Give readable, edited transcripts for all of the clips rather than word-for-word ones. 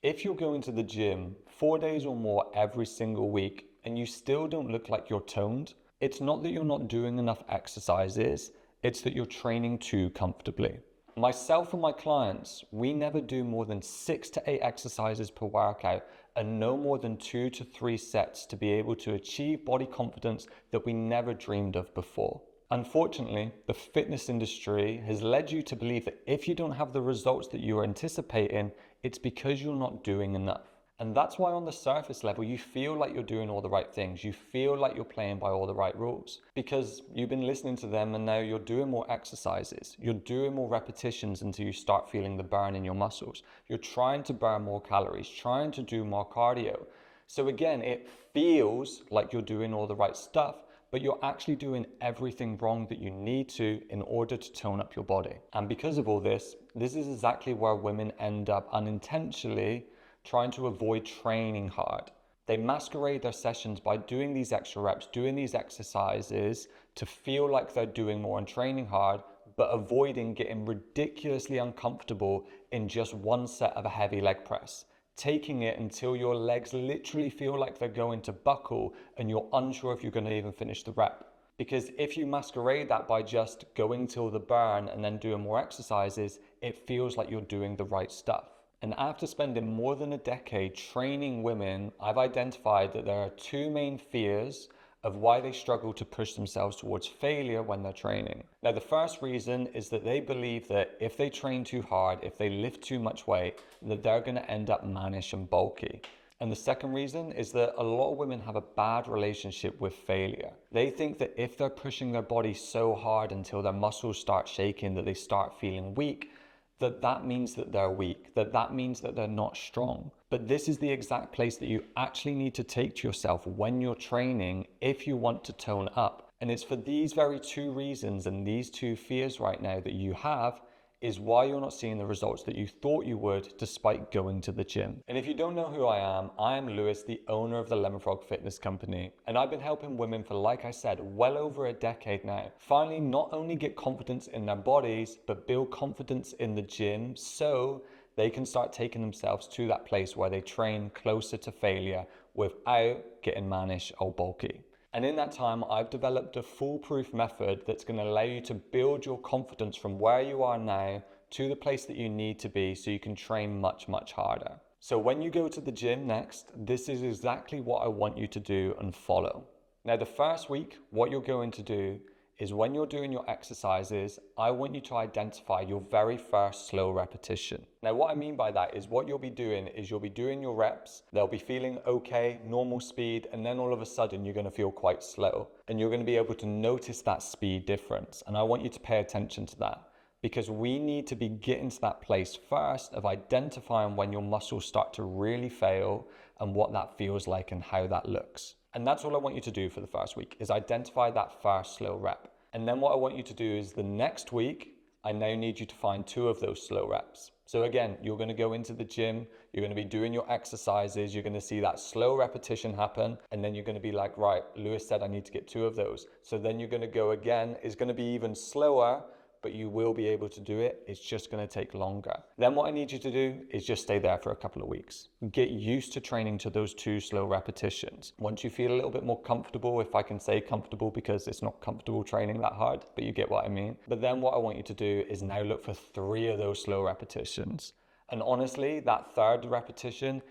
If you're going to the gym 4 days or more every single week and you still don't look like you're toned, it's not that you're not doing enough exercises, it's that you're training too comfortably. Myself and my clients, we never do more than 6 to 8 exercises per workout and no more than 2 to 3 sets to be able to achieve body confidence that we never dreamed of before. Unfortunately, the fitness industry has led you to believe that if you don't have the results that you are anticipating, it's because you're not doing enough. And that's why on the surface level, you feel like you're doing all the right things. You feel like you're playing by all the right rules because you've been listening to them and now you're doing more exercises. You're doing more repetitions until you start feeling the burn in your muscles. You're trying to burn more calories, trying to do more cardio. So again, it feels like you're doing all the right stuff, but you're actually doing everything wrong that you need to in order to tone up your body. And because of all this is exactly where women end up unintentionally trying to avoid training hard. They masquerade their sessions by doing these extra reps, doing these exercises to feel like they're doing more and training hard, but avoiding getting ridiculously uncomfortable in just one set of a heavy leg press. Taking it until your legs literally feel like they're going to buckle and you're unsure if you're going to even finish the rep. Because if you masquerade that by just going till the burn and then doing more exercises, it feels like you're doing the right stuff. And after spending more than a decade training women, I've identified that there are two main fears of why they struggle to push themselves towards failure when they're training. Now, the first reason is that they believe that if they train too hard, if they lift too much weight, that they're going to end up mannish and bulky. And the second reason is that a lot of women have a bad relationship with failure. They think that if they're pushing their body so hard until their muscles start shaking, that they start feeling weak, that means that they're weak, that means that they're not strong. But this is the exact place that you actually need to take to yourself when you're training if you want to tone up. And it's for these very two reasons and these two fears right now that you have is why you're not seeing the results that you thought you would despite going to the gym. And if you don't know who I am Lewis, the owner of the Lemon Frog Fitness Company. And I've been helping women for, like I said, well over a decade now. Finally, not only get confidence in their bodies, but build confidence in the gym so they can start taking themselves to that place where they train closer to failure without getting mannish or bulky. And in that time, I've developed a foolproof method that's going to allow you to build your confidence from where you are now to the place that you need to be so you can train much, much harder. So when you go to the gym next, this is exactly what I want you to do and follow. Now, the first week, what you're going to do is when you're doing your exercises, I want you to identify your very first slow repetition. Now, what I mean by that is what you'll be doing is you'll be doing your reps, they'll be feeling okay, normal speed, and then all of a sudden you're gonna feel quite slow. And you're gonna be able to notice that speed difference. And I want you to pay attention to that because we need to be getting to that place first of identifying when your muscles start to really fail and what that feels like and how that looks. And that's all I want you to do for the first week is identify that first slow rep. And then what I want you to do is the next week, I now need you to find 2 of those slow reps. So again, you're going to go into the gym, you're going to be doing your exercises, you're going to see that slow repetition happen, and then you're going to be like, right, Lewis said I need to get 2 of those. So then you're going to go again, it's going to be even slower, but you will be able to do it. It's just going to take longer. Then what I need you to do is just stay there for a couple of weeks. Get used to training to those 2 slow repetitions. Once you feel a little bit more comfortable, if I can say comfortable because it's not comfortable training that hard, but you get what I mean. But then what I want you to do is now look for 3 of those slow repetitions. And honestly, that third repetition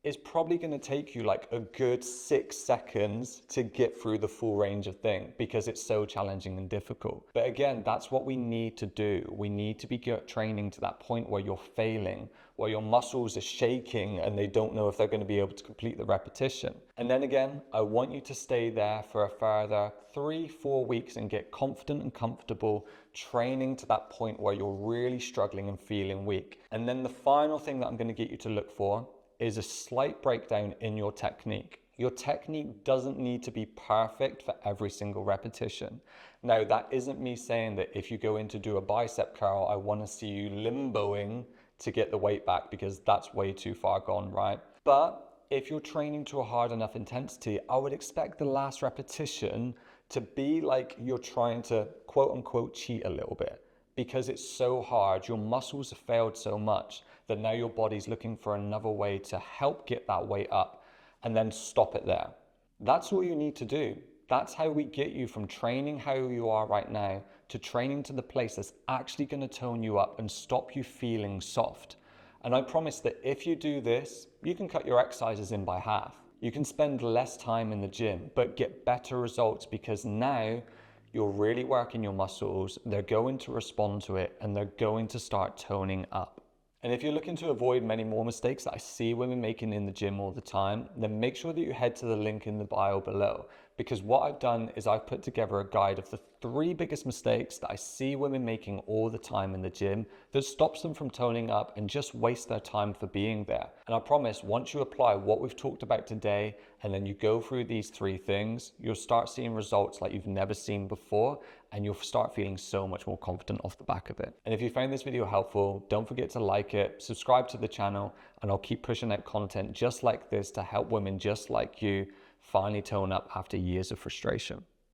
is probably going to take you like a good 6 seconds to get through the full range of thing because it's so challenging and difficult. But again, that's what we need to do. We need to be training to that point where you're failing, where your muscles are shaking and they don't know if they're going to be able to complete the repetition. And then again, I want you to stay there for a further 3-4 weeks and get confident and comfortable training to that point where you're really struggling and feeling weak. And then the final thing that I'm going to get you to look for is a slight breakdown in your technique. Your technique doesn't need to be perfect for every single repetition. Now, that isn't me saying that if you go in to do a bicep curl, I want to see you limboing to get the weight back because that's way too far gone, right? But if you're training to a hard enough intensity, I would expect the last repetition to be like you're trying to quote unquote cheat a little bit. Because it's so hard, your muscles have failed so much that now your body's looking for another way to help get that weight up and then stop it there. That's all you need to do. That's how we get you from training how you are right now to training to the place that's actually going to tone you up and stop you feeling soft. And I promise that if you do this, you can cut your exercises in by half. You can spend less time in the gym, but get better results because now you're really working your muscles, they're going to respond to it, and they're going to start toning up. And if you're looking to avoid many more mistakes that I see women making in the gym all the time, then make sure that you head to the link in the bio below. Because what I've done is I've put together a guide of the 3 biggest mistakes that I see women making all the time in the gym that stops them from toning up and just waste their time for being there. And I promise once you apply what we've talked about today and then you go through these 3 things, you'll start seeing results like you've never seen before and you'll start feeling so much more confident off the back of it. And if you found this video helpful, don't forget to like it, subscribe to the channel, and I'll keep pushing out content just like this to help women just like you finally tone up after years of frustration.